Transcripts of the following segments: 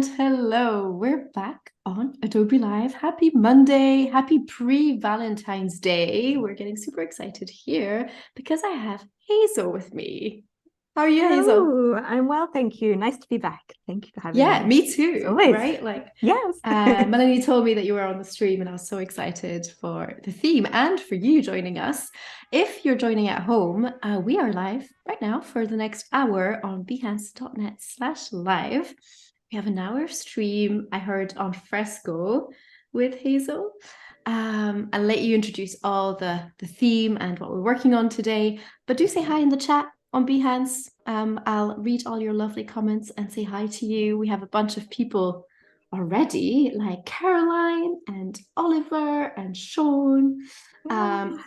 And hello, we're back on Adobe Live. Happy Monday, happy pre-Valentine's Day. We're getting super excited here because I have Hazel with me. How are you, Hazel? Hello, I'm well, thank you. Nice to be back. Thank you for having Yeah, me. me As too, always. right? Like, Yes. Melanie told me that you were on the stream, and I was so excited for the theme and for you joining us. If you're joining at home, we are live right now for the next hour on behance.net/live. We have an hour stream, I heard, on Fresco with Hazel. I'll let you introduce all the theme and what we're working on today, but do say hi in the chat on Behance. I'll read all your lovely comments and say hi to you. We have a bunch of people already, like Caroline and Oliver and Sean.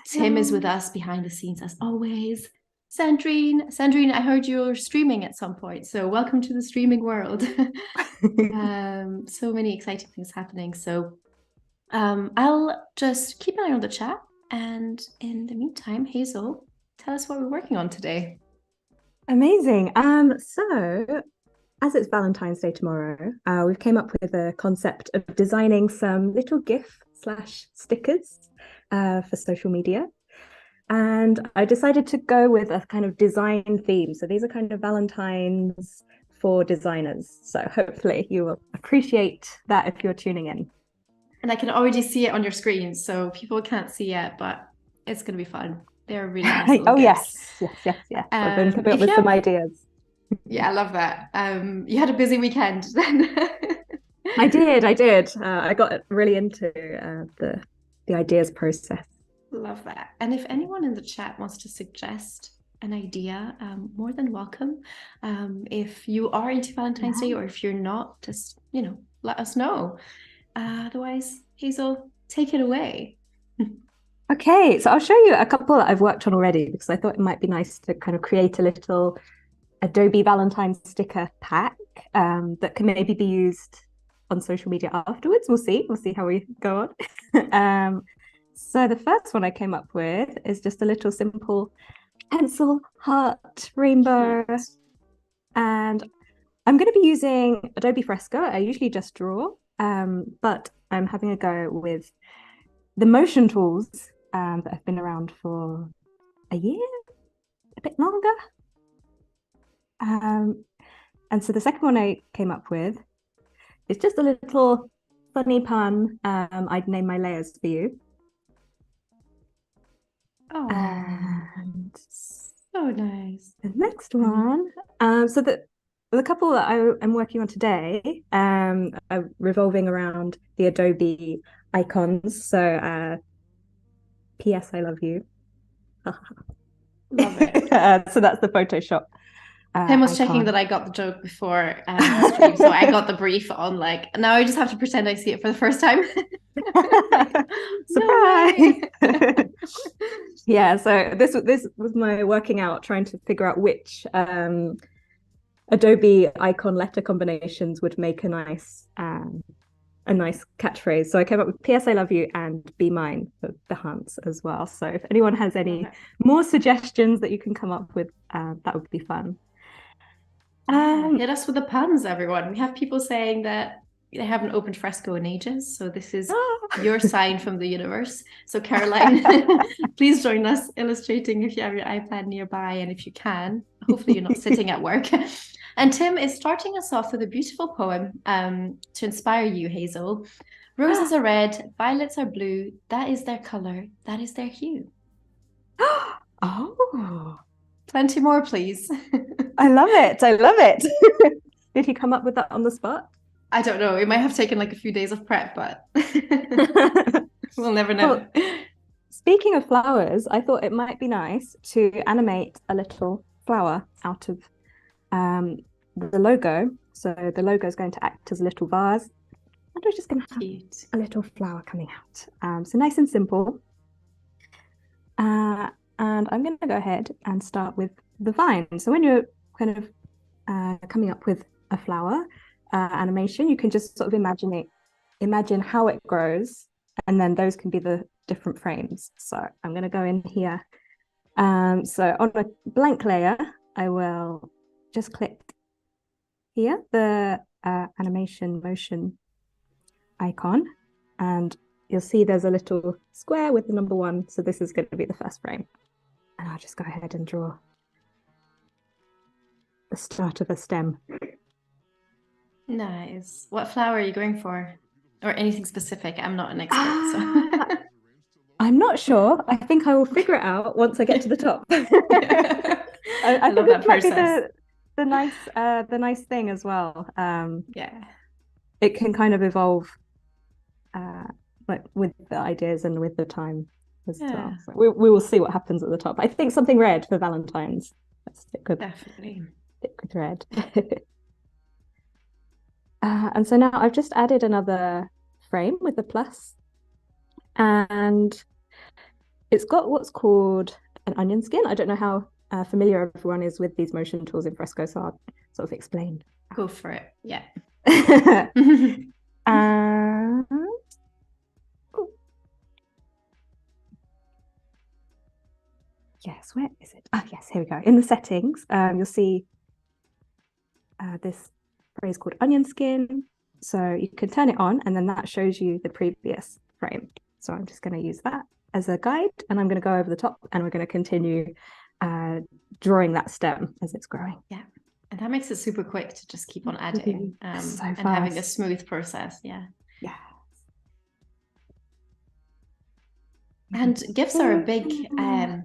Tim is with us behind the scenes as always. Sandrine, I heard you're streaming at some point, so welcome to the streaming world. So many exciting things happening. So I'll just keep an eye on the chat, and in the meantime, Hazel, tell us what we're working on today. Amazing. So as it's Valentine's Day tomorrow, we've came up with a concept of designing some little GIF slash stickers for social media. And I decided to go with a kind of design theme. So these are kind of Valentines for designers. So hopefully you will appreciate that if you're tuning in. And I can already see it on your screen, so people can't see yet, but it's going to be fun. They're really nice little Oh, gifts. yes. I've been coming up If with you some have, ideas. yeah, I love that. You had a busy weekend then. I did. I got really into the ideas process. Love that. And if anyone in the chat wants to suggest an idea, more than welcome. If you are into Valentine's Day or if you're not, just, let us know. Otherwise, Hazel, take it away. Okay, so I'll show you a couple that I've worked on already because I thought it might be nice to kind of create a little Adobe Valentine sticker pack that can maybe be used on social media afterwards. We'll see. We'll see how we go on. So the first one I came up with is just a little simple pencil heart rainbow. And I'm going to be using Adobe Fresco. I usually just draw, but I'm having a go with the motion tools that have been around for a year, a bit longer. And so the second one I came up with is just a little funny pun. I'd name my layers for you. Oh, And so nice. the next one, so the couple that I'm working on today are revolving around the Adobe icons. So P.S. I love you. Love it. So that's the Photoshop Tim was checking icon. that I got the joke before the stream, so I got the brief on like now I just have to pretend I see it for the first time. Surprise! Yeah, so this was my working out, trying to figure out which Adobe icon letter combinations would make a nice catchphrase. So I came up with "P.S. I love you" and "Be mine" for the Hans as well. So if anyone has any more suggestions that you can come up with, that would be fun. Hit us with the puns, everyone. We have people saying that they haven't opened Fresco in ages, so this is your sign from the universe. So Caroline, please join us illustrating if you have your iPad nearby, and if you can, hopefully you're not sitting at work. And Tim is starting us off with a beautiful poem to inspire you, Hazel. Roses are red, violets are blue. That is their color. That is their hue. Oh, Plenty more, please. I love it. I love it. Did you come up with that on the spot? I don't know. It might have taken like a few days of prep, but we'll never know. Well, speaking of flowers, I thought it might be nice to animate a little flower out of the logo. So the logo is going to act as a little vase, and we're just going to have a little flower coming out. So nice and simple. And I'm going to go ahead and start with the vine. So when you're kind of coming up with a flower animation, you can just sort of imagine how it grows, and then those can be the different frames. So I'm going to go in here. So on a blank layer, I will just click here, the animation motion icon, and you'll see there's a little square with the number 1. So this is going to be the first frame. And I'll just go ahead and draw the start of a stem. Nice. What flower are you going for? Or anything specific? I'm not an expert, so. I'm not sure. I think I will figure it out once I get to the top. I love that process. The nice thing as well. Yeah. It can kind of evolve like with the ideas and with the time as well. So we will see what happens at the top. I think something red for Valentine's. Let's stick with red. And so now I've just added another frame with the plus, and it's got what's called an onion skin. I don't know how familiar everyone is with these motion tools in Fresco, so I'll sort of explain. Go for it. Yeah. And yes, where is it? Oh, yes, here we go. In the settings, you'll see this phrase called onion skin. So you can turn it on, and then that shows you the previous frame. So I'm just going to use that as a guide, and I'm going to go over the top, and we're going to continue drawing that stem as it's growing. Yeah. And that makes it super quick to just keep on adding so and having a smooth process. Yeah. Yeah. And GIFs are a big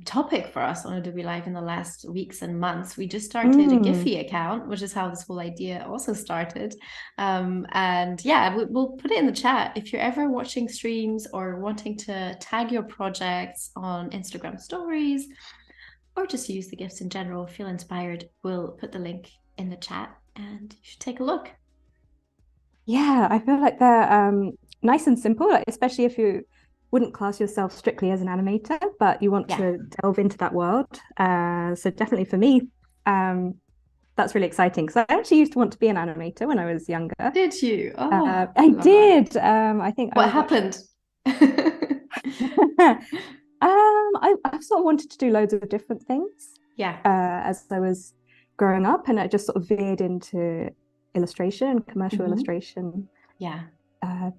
topic for us on Adobe Live in the last weeks and months. We just started a Giphy account, which is how this whole idea also started. And yeah, we'll put it in the chat. If you're ever watching streams or wanting to tag your projects on Instagram stories, or just use the GIFs in general, feel inspired, we'll put the link in the chat and you should take a look. Yeah, I feel like they're nice and simple, like, especially if you wouldn't class yourself strictly as an animator, but you want to delve into that world. So definitely for me, that's really exciting, because I actually used to want to be an animator when I was younger. Did you? Oh, I did. I think what happened? I've sort of wanted to do loads of different things. Yeah. As I was growing up, and it just sort of veered into illustration, commercial illustration. Yeah.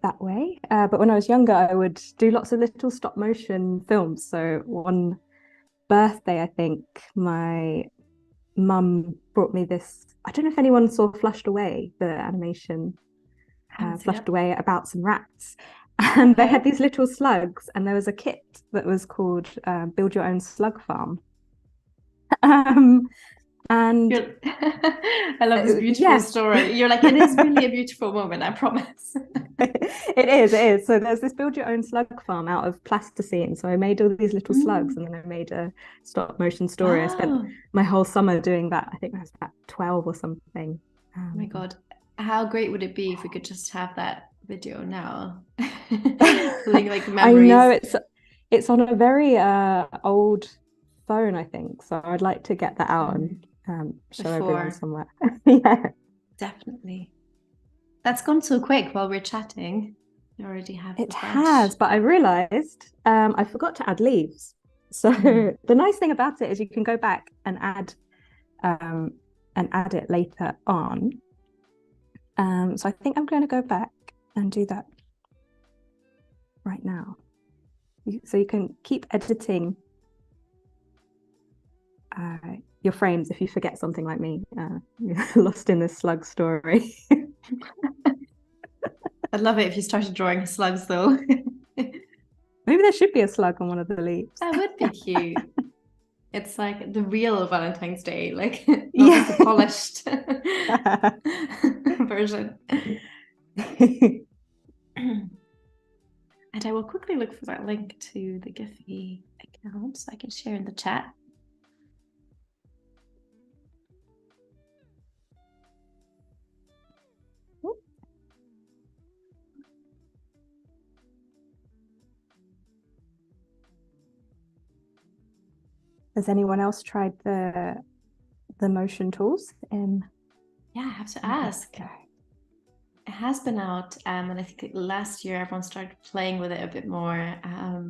That way. But when I was younger, I would do lots of little stop motion films. So one birthday, I think, my mum brought me this. I don't know if anyone saw Flushed Away, the animation Flushed Away about some rats. And they had these little slugs, and there was a kit that was called Build Your Own Slug Farm. And I love this beautiful story. You're like, it is really a beautiful moment, I promise. It is. So there's this Build Your Own Slug Farm out of plasticine. So I made all these little slugs, and then I made a stop motion story. I spent my whole summer doing that. I think I was about 12 or something. Oh my God. How great would it be if we could just have that video now? Like memories. I know it's on a very old phone, I think. So I'd like to get that out and show everyone somewhere. Yeah, definitely. That's gone so quick while we're chatting. You already have it has, but I realized I forgot to add leaves. So the nice thing about it is you can go back and add it later on. So I think I'm going to go back and do that right now. So you can keep editing your frames if you forget something like me. You're lost in this slug story. I'd love it if you started drawing slugs, though. Maybe there should be a slug on one of the leaves. That would be cute. It's like the real Valentine's Day, like not the polished version. And I will quickly look for that link to the Giphy account so I can share in the chat. Has anyone else tried the motion tools? Yeah, I have to ask. It has been out, and I think last year everyone started playing with it a bit more.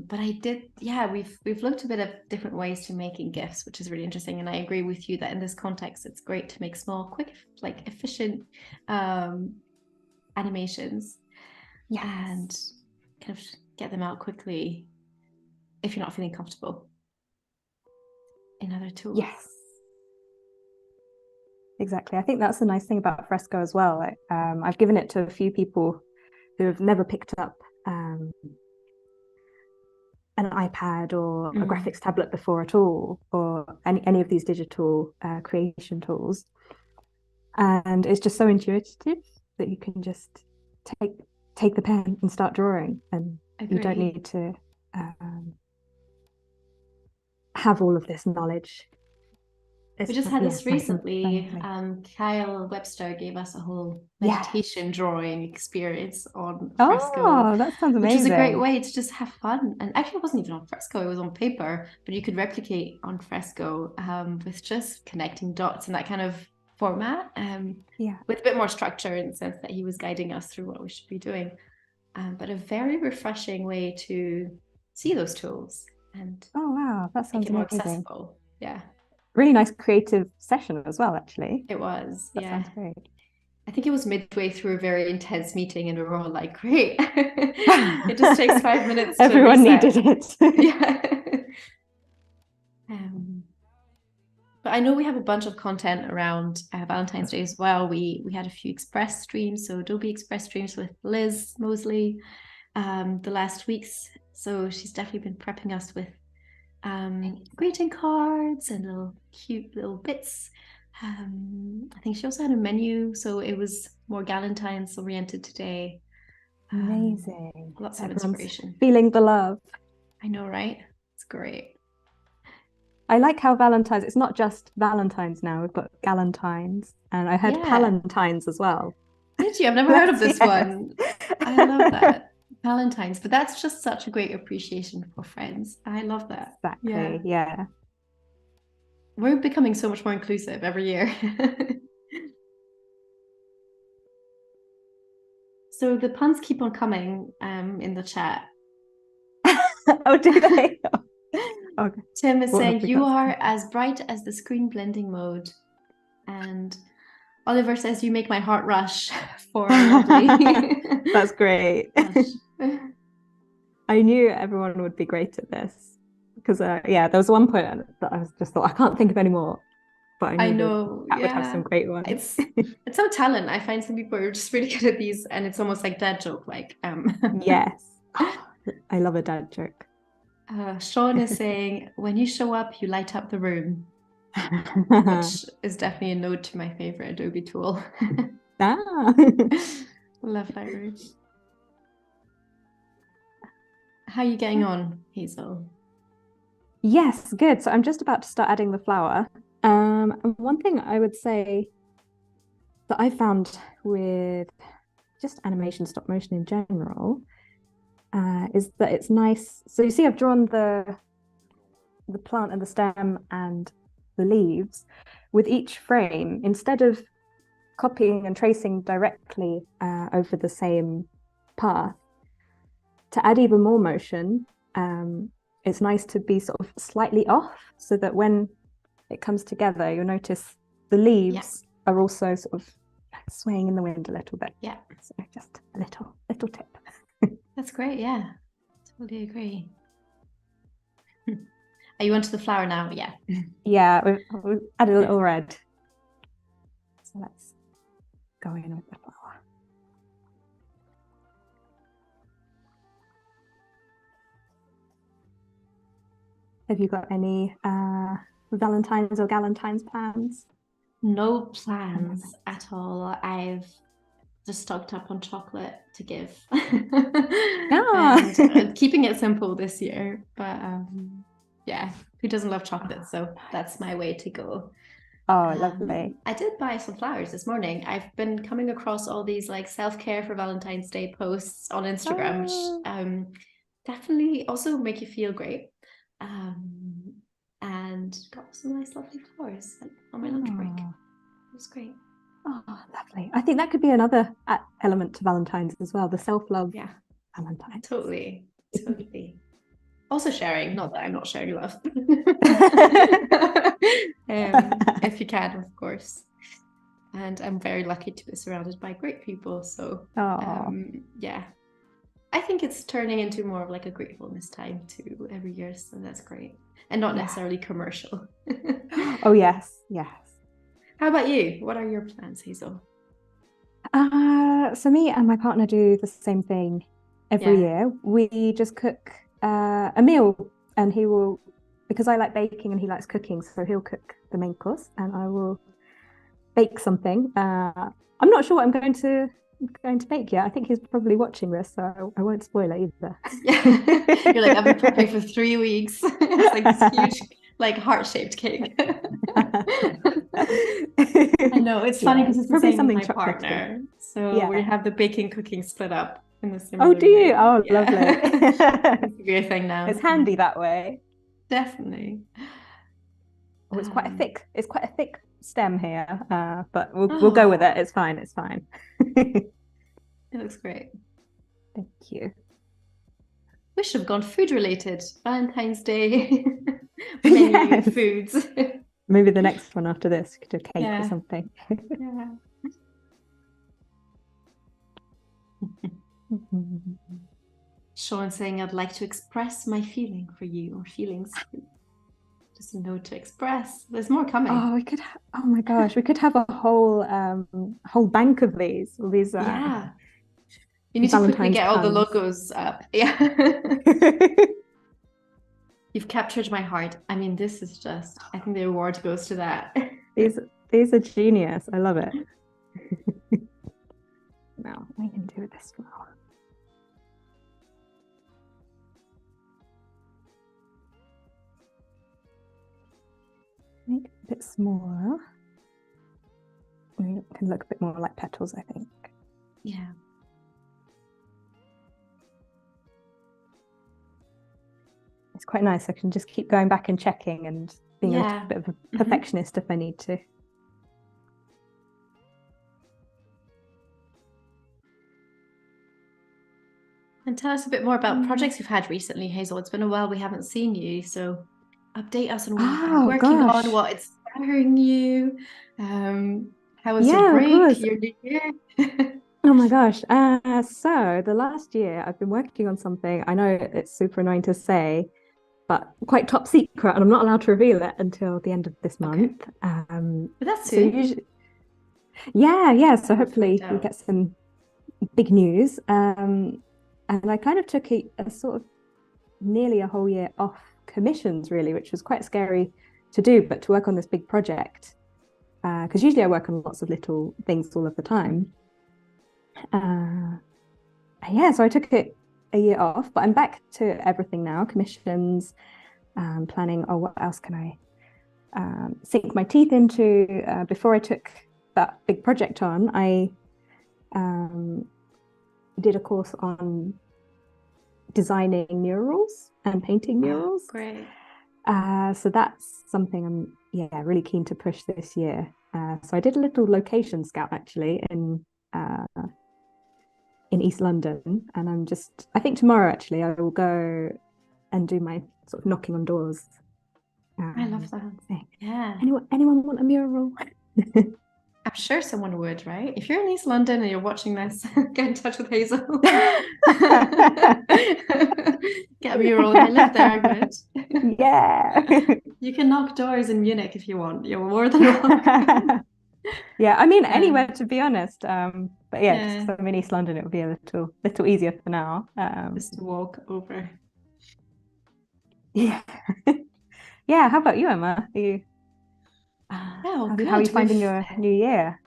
But I did, yeah, we've looked a bit of different ways to making GIFs, which is really interesting. And I agree with you that in this context, it's great to make small, quick, like efficient animations, Yes. and kind of get them out quickly if you're not feeling comfortable in other tools. Yes. Exactly. I think that's the nice thing about Fresco as well. I've given it to a few people who have never picked up an iPad or a graphics tablet before at all, or any of these digital creation tools. And it's just so intuitive that you can just take the pen and start drawing, and you don't need to have all of this knowledge. We just had this recently. Kyle Webster gave us a whole meditation drawing experience on Fresco. Oh, that sounds amazing. Which is a great way to just have fun. And actually, it wasn't even on Fresco, it was on paper, but you could replicate on Fresco with just connecting dots in that kind of format, with a bit more structure in the sense that he was guiding us through what we should be doing. But a very refreshing way to see those tools and that sounds make it more accessible. Yeah. Really nice creative session as well, actually. It was. That sounds great. I think it was midway through a very intense meeting and we were all like, great. It just takes 5 minutes. Everyone needed it. Yeah. But I know we have a bunch of content around Valentine's Day as well. We had a few Express streams, so Adobe Express streams with Liz Mosley the last weeks. So she's definitely been prepping us with greeting cards and little cute little bits. I think she also had a menu, so it was more Galentines oriented today. Amazing. Lots of inspiration. Feeling the love. I know, right? It's great. I like how Valentine's, it's not just Valentines now, we've got Galentines, and I heard Palentines as well. Did you? I've never heard of this one. I love that. Valentines, but that's just such a great appreciation for friends. I love that. Exactly. Yeah. We're becoming so much more inclusive every year. So the puns keep on coming in the chat. Oh, do they? Okay. Tim is saying you are as bright as the screen blending mode, and Oliver says you make my heart rush for lovely. That's great. I knew everyone would be great at this because there was one point that I was just thought I can't think of any more, but I know that would have some great ones. It's so talent. I find some people are just really good at these, and it's almost like dad joke. Yes, I love a dad joke. Sean is saying when you show up, you light up the room, which is definitely a nod to my favorite Adobe tool. Love Lightroom. How are you getting on, Hazel? Yes, good. So I'm just about to start adding the flower. And one thing I would say that I found with just animation, stop motion in general, is that it's nice. So you see, I've drawn the plant and the stem and the leaves. With each frame, instead of copying and tracing directly over the same path, to add even more motion, it's nice to be sort of slightly off, so that when it comes together, you'll notice the leaves are also sort of swaying in the wind a little bit. Yeah. So just a little tip. That's great. Yeah, totally agree. Are you onto the flower now? Yeah. Yeah, we've added a little red. So let's go in with the flower. Have you got any Valentines or Galentines plans? No plans at all. I've just stocked up on chocolate to give. And keeping it simple this year. But yeah, who doesn't love chocolate? So that's my way to go. Oh, lovely. I did buy some flowers this morning. I've been coming across all these like self-care for Valentine's Day posts on Instagram, which definitely also make you feel great. And got some nice lovely flowers on my lunch break. It was great. Oh, lovely. I think that could be another element to Valentine's as well, the self-love Yeah, Valentine. totally. Totally. Also sharing, not that I'm not sharing love. If you can, of course. And I'm very lucky to be surrounded by great people. So Oh, yeah, I think it's turning into more of like a gratefulness time too every year. So that's great. And not yeah. necessarily commercial. Oh, yes, yes. How about you? What are your plans, Hazel? So me and my partner do the same thing every Yeah. year. We just cook a meal, and he will, because I like baking and he likes cooking, so he'll cook the main course, and I will bake something. I'm not sure what I'm going to bake yet. I think he's probably watching this, so I won't spoil it either. Yeah. You're like, I've been prepping for 3 weeks. It's like this huge, like heart-shaped cake. I know it's funny because it's the probably same with something my chocolatey. partner. So we Yeah. have the baking cooking split up in a Oh, similar do you? way. Oh, Yeah. lovely. It's a weird thing now. It's handy that way. Definitely. Oh, it's quite a thick stem here, but we'll go with it. Oh, It's fine. It's fine. it looks great. Thank you. We should have gone food related. Valentine's Day menu Yes. foods. Maybe the next one after this, could do a cake or Yeah. something. Yeah. Sean saying, I'd like to express my feeling for you, or feelings. Just a note to express. There's more coming. Oh, oh my gosh, we could have a whole bank of these, all these Yeah. You need to quickly Valentine's get all the puns. logos up. Yeah. You've captured my heart. I mean, this is just, I think the award goes to that. These are genius. I love it. Now we can do this now. Make it a bit smaller. It can look a bit more like petals, I think. Yeah. It's quite nice. I can just keep going back and checking and being a little bit of a perfectionist if I need to. And tell us a bit more about projects you've had recently, Hazel. It's been a while we haven't seen you, so update us on what you've been working on, what inspiring you. How was your break, your new year? Oh my gosh. So the last year I've been working on something. I know it's super annoying to say, but quite top secret, and I'm not allowed to reveal it until the end of this month. But that's so soon. usually, yeah. So hopefully we get some big news. And I kind of took a sort of nearly a whole year off commissions, really, which was quite scary to do, but to work on this big project. Because usually I work on lots of little things all of the time. So I took it a year off, but I'm back to everything now, commissions, planning, what else can I sink my teeth into? Before I took that big project on, I did a course on designing murals and painting murals. Great. So that's something I'm really keen to push this year. So I did a little location scout actually in East London, and I think tomorrow actually I will go and do my sort of knocking on doors. I love that. Yeah. Anyone want a mural? I'm sure someone would, right? If you're in East London and you're watching this, get in touch with Hazel. Get a mural. I live there, good. Yeah. You can knock doors in Munich if you want. You're more than welcome. Yeah, I mean anywhere to be honest. But just because I'm in East London, it would be a little easier for now. Just to walk over. Yeah. Yeah. How about you, Emma? How are you finding your new year?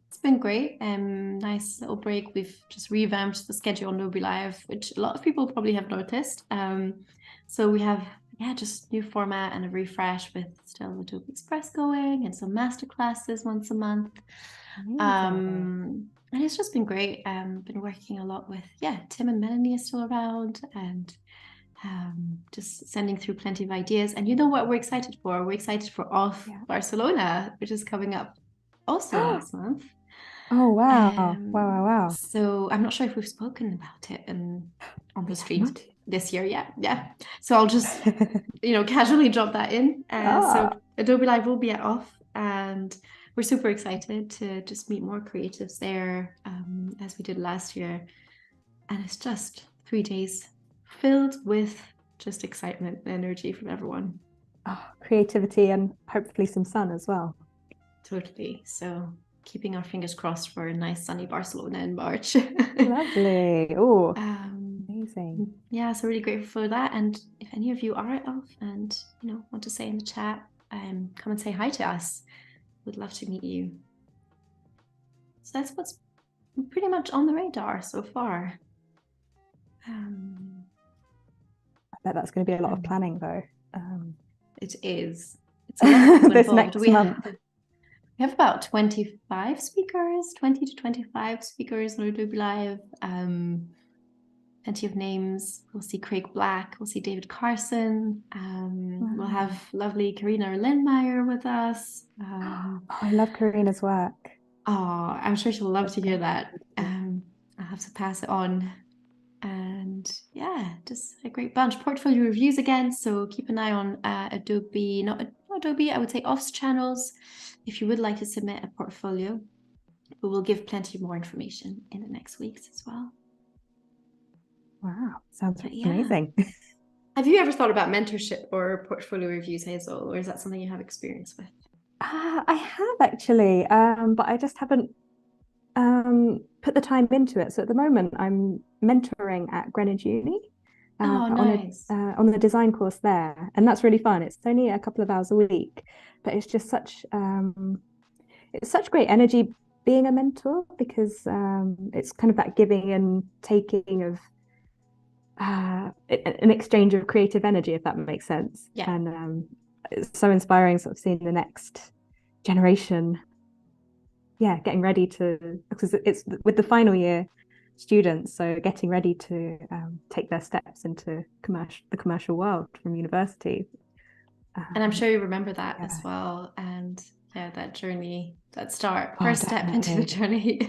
It's been great. Nice little break. We've just revamped the schedule on Adobe Live, which a lot of people probably have noticed. So we have just new format and a refresh with still Adobe Express going and some master classes once a month. And it's just been great. Been working a lot with Tim and Melanie are still around, and just sending through plenty of ideas. And you know what we're excited for? We're excited for Off Barcelona, which is coming up also next month. Oh, wow. Wow. So I'm not sure if we've spoken about it on the We have streams not. this year yet. Yeah. So I'll just, casually drop that in. So Ah, Adobe Live will be off, and we're super excited to just meet more creatives there, as we did last year. And it's just 3 days filled with just excitement and energy from everyone. creativity and hopefully some sun as well. Totally. So keeping our fingers crossed for a nice sunny Barcelona in March. Lovely. Oh, um, amazing. yeah, so really grateful for that. And if any of you are off and want to say in the chat, come and say hi to us. We'd love to meet you. So that's what's pretty much on the radar so far. I bet that's going to be a lot of planning though. It is. It's a lot of people this involved. next month. We have about 25 speakers, 20 to 25 speakers on Adobe Live. Plenty of names. We'll see Craig Black. We'll see David Carson. We'll have lovely Karina Lindmeyer with us. I love Karina's work. Oh, I'm sure she'll love to hear that. I'll have to pass it on. And yeah, just a great bunch. Portfolio reviews again. So keep an eye on Adobe, not Adobe, I would say Off's channels if you would like to submit a portfolio. But we'll give plenty more information in the next weeks as well. Wow, sounds amazing. Have you ever thought about mentorship or portfolio reviews, Hazel, or is that something you have experience with? I have actually, but I just haven't put the time into it. So at the moment, I'm mentoring at Greenwich Uni Nice. on the design course there, and that's really fun. It's only a couple of hours a week, but it's just such great energy being a mentor because it's kind of that giving and taking of an exchange of creative energy, if that makes sense. Yeah. And it's so inspiring sort of seeing the next generation getting ready to, because it's with the final year students, so getting ready to take their steps into the commercial world from university. And I'm sure you remember that as well. And that journey, that first step into the journey.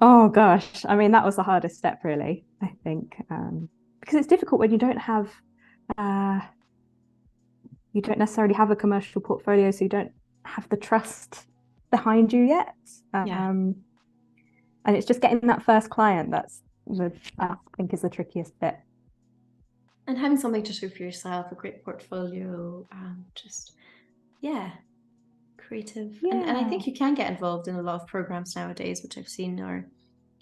Oh gosh, I mean, that was the hardest step really, I think, because it's difficult when you don't necessarily have a commercial portfolio, so you don't have the trust behind you yet. And it's just getting that first client I think is the trickiest bit. And having something to show for yourself, a great portfolio, creative. And I think you can get involved in a lot of programs nowadays, which I've seen are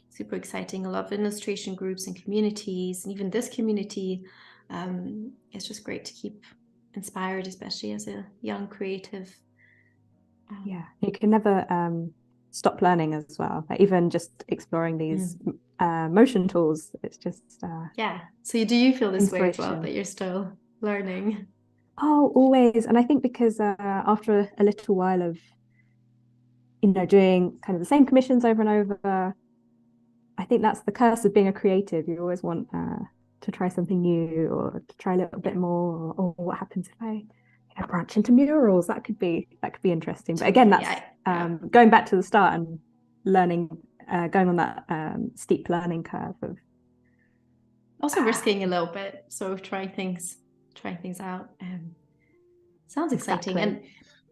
super exciting. A lot of illustration groups and communities, and even this community, it's just great to keep inspired, especially as a young creative. You can never stop learning as well. Like even just exploring these motion tools, it's just So do you feel this way as well, that you're still learning? Oh, always. And I think because after a little while of doing kind of the same commissions over and over, I think that's the curse of being a creative. You always want to try something new or to try a little bit more, or what happens if I branch into murals? That could be interesting. But again, that's going back to the start and learning, going on that steep learning curve of also risking a little bit, so trying things out. Sounds exciting. And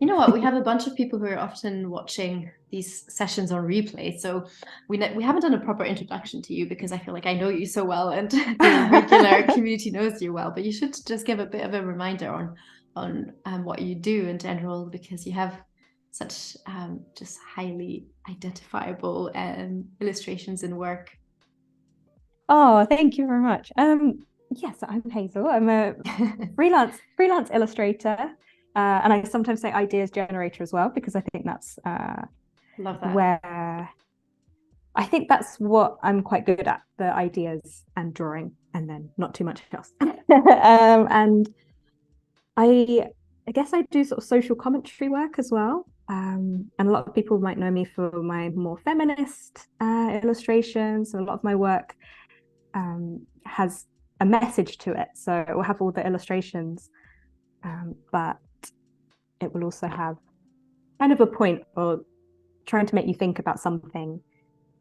you know what, we have a bunch of people who are often watching these sessions on replay, so we haven't done a proper introduction to you because I feel like I know you so well and the regular community knows you well, but you should just give a bit of a reminder on what you do in general, because you have such just highly identifiable illustrations and work. Oh, thank you very much. Yes, I'm Hazel. I'm a freelance illustrator, and I sometimes say ideas generator as well, because I think that's love that. where I think that's what I'm quite good at, the ideas and drawing, and then not too much else. And I guess I do sort of social commentary work as well. And a lot of people might know me for my more feminist illustrations. So a lot of my work has a message to it. So it will have all the illustrations, but it will also have kind of a point or trying to make you think about something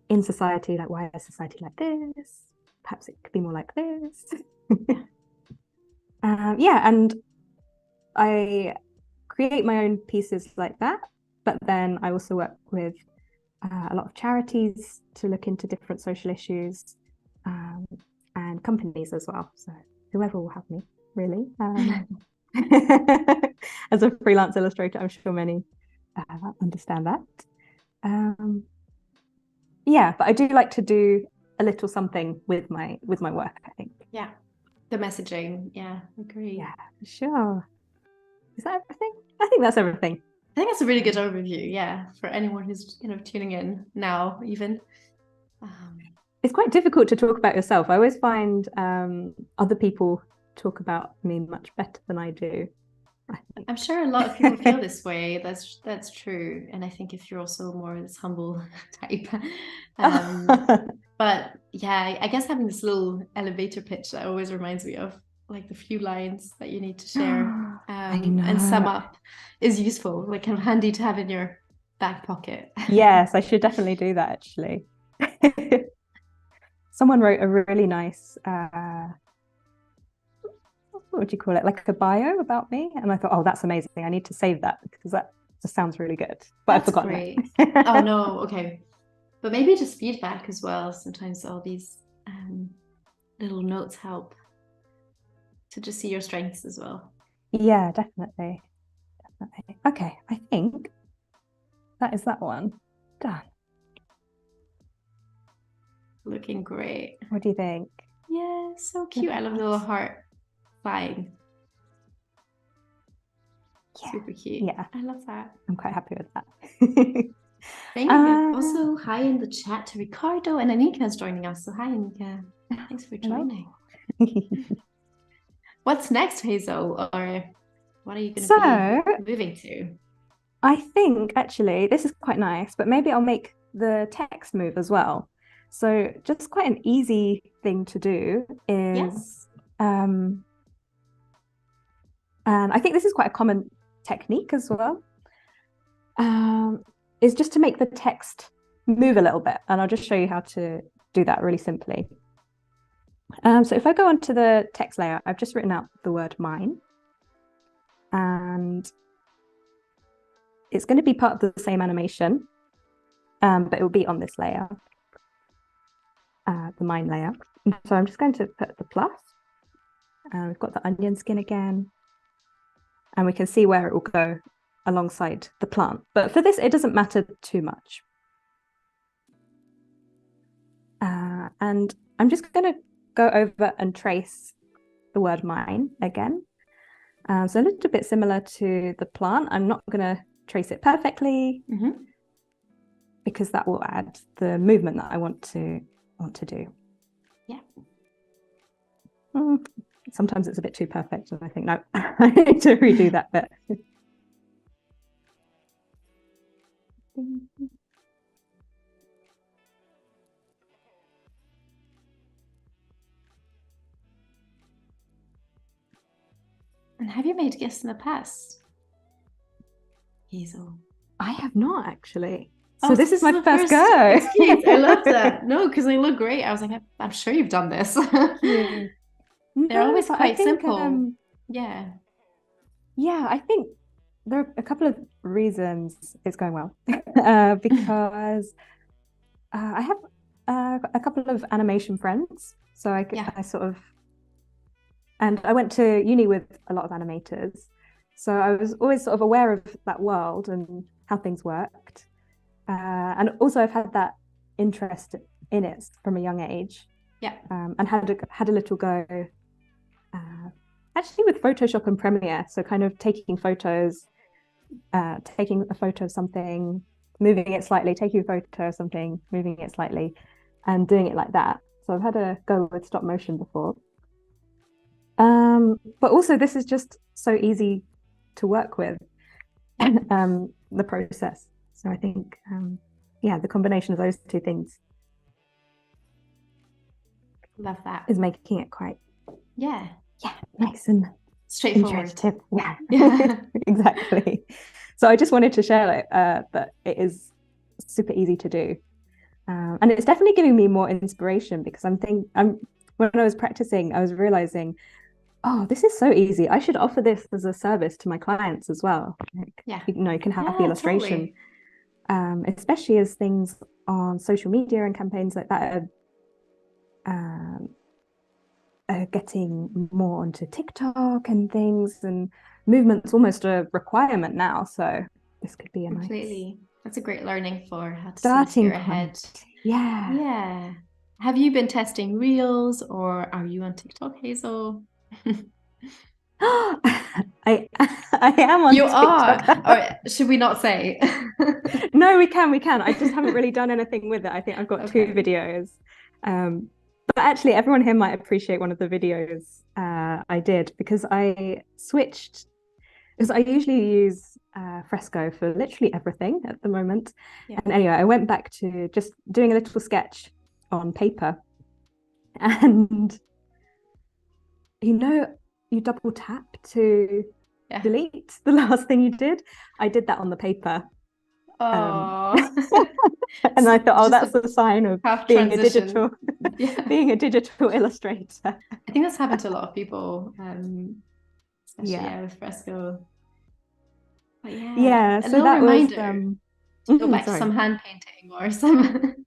in society, like why is society like this? Perhaps it could be more like this. Yeah, and I create my own pieces like that, but then I also work with a lot of charities to look into different social issues, and companies as well. So whoever will have me, really. As a freelance illustrator, I'm sure many understand that. Yeah, but I do like to do a little something with my work, I think. Yeah, the messaging. Yeah, agree. Yeah, for sure. Is that everything? I think that's everything. I think that's a really good overview. Yeah, for anyone who's kind of tuning in now, even. It's quite difficult to talk about yourself. I always find other people talk about me much better than I do. I'm sure a lot of people feel this way. That's true. And I think if you're also more this humble type. But yeah, I guess having this little elevator pitch that always reminds me of like the few lines that you need to share and sum up is useful, like kind of handy to have in your back pocket. Yes, I should definitely do that actually. Someone wrote a really nice what would you call it, like a bio about me, and I thought, oh, that's amazing, I need to save that because that just sounds really good, but I've forgotten it. Oh no, okay, but maybe just feedback as well. Sometimes all these little notes help to just see your strengths as well. Yeah, definitely. Okay, I think that is that one done. Looking great. What do you think? Yeah, so cute. I love the little heart flying. Yeah. Super cute. Yeah, I love that. I'm quite happy with that. Thank you. Also, hi in the chat to Ricardo, and Anika is joining us. So hi, Anika. Thanks for joining. What's next, Hazel? Or what are you going to be moving to? I think actually this is quite nice, but maybe I'll make the text move as well. So just quite an easy thing to do is, and I think this is quite a common technique as well, is just to make the text move a little bit. And I'll just show you how to do that really simply. So if I go onto the text layer, I've just written out the word mine. And it's going to be part of the same animation, but it will be on this layer, the mine layer. So I'm just going to put the plus. We've got the onion skin again. And we can see where it will go alongside the plant. But for this, it doesn't matter too much. And I'm just going to go over and trace the word mine again. So a little bit similar to the plant. I'm not going to trace it perfectly because that will add the movement that I want to do. Yeah. Sometimes it's a bit too perfect, and I think, no, I need to redo that bit. And have you made gifts in the past, Hazel? I have not actually. So this is my first go. Excuse. I love that. No, because they look great. I was like, I'm sure you've done this. They're always quite simple. Yeah, I think there are a couple of reasons it's going well. Because I have a couple of animation friends, so I sort of, and I went to uni with a lot of animators, so I was always sort of aware of that world and how things worked. And also I've had that interest in it from a young age. Yeah. And had a little go actually with Photoshop and Premiere. So kind of taking photos, taking a photo of something, moving it slightly, taking a photo of something, moving it slightly, and doing it like that. So I've had a go with stop motion before. But also this is just so easy to work with, the process. So I think, the combination of those two things. Love that. Is making it quite, nice and straightforward. Yeah, exactly. So I just wanted to share that it is super easy to do. And it's definitely giving me more inspiration because when I was practicing, I was realizing, oh, this is so easy. I should offer this as a service to my clients as well. Like, Yeah. you can have the illustration, especially as things on social media and campaigns like that are getting more onto TikTok and things, and movement's almost a requirement now. So this could be a Completely. nice That's a great learning for how to sort of starting steer ahead. point. Yeah. Yeah. Have you been testing Reels or are you on TikTok, Hazel? I am on You are, TikTok. or should we not say? No, we can. I just haven't really done anything with it. I think I've got two Okay. videos. But actually, everyone here might appreciate one of the videos I did because I switched. Because I usually use Fresco for literally everything at the moment. Yeah. And anyway, I went back to just doing a little sketch on paper. And you double tap to delete the last thing you did. I did that on the paper. Oh. And I thought, oh, that's a sign of being transition. being a digital illustrator. I think that's happened to a lot of people, especially with Fresco. But yeah, a so little that was reminder to go back to some hand painting or some.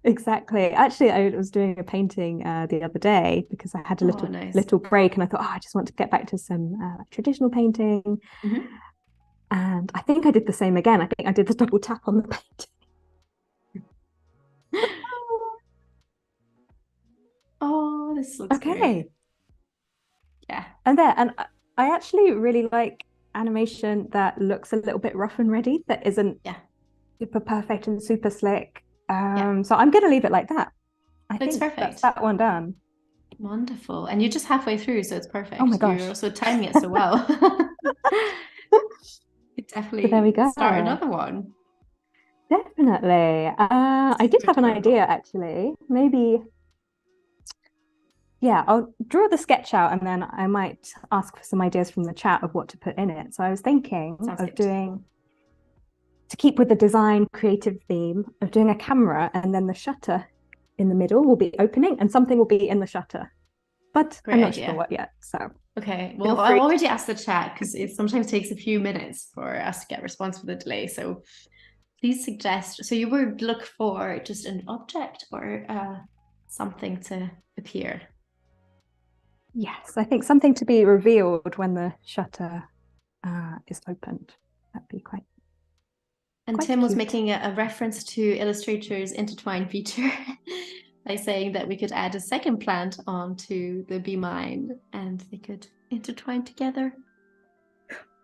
Exactly. Actually, I was doing a painting the other day because I had a little break, and I thought, oh, I just want to get back to some traditional painting. And I think I did the same again. I think I did the double tap on the painting. Oh, this looks great. Yeah. And I actually really like animation that looks a little bit rough and ready, that isn't super perfect and super slick. So I'm going to leave it like that. I think perfect. That's that one done. Wonderful. And you're just halfway through, so it's perfect. Oh my gosh. You're also timing it so well. Definitely so there we go. Start another one. Definitely. I did have an idea actually. Maybe, I'll draw the sketch out and then I might ask for some ideas from the chat of what to put in it. So I was thinking to keep with the design creative theme, of doing a camera, and then the shutter in the middle will be opening and something will be in the shutter. But I'm not sure what yet. So okay, well, I'll already ask the chat because it sometimes takes a few minutes for us to get a response with a delay. So please suggest. So you would look for just an object or something to appear. Yes, I think something to be revealed when the shutter is opened. That'd be quite. And Tim was making a reference to Illustrator's intertwine feature by saying that we could add a second plant onto the Be Mine and they could intertwine together.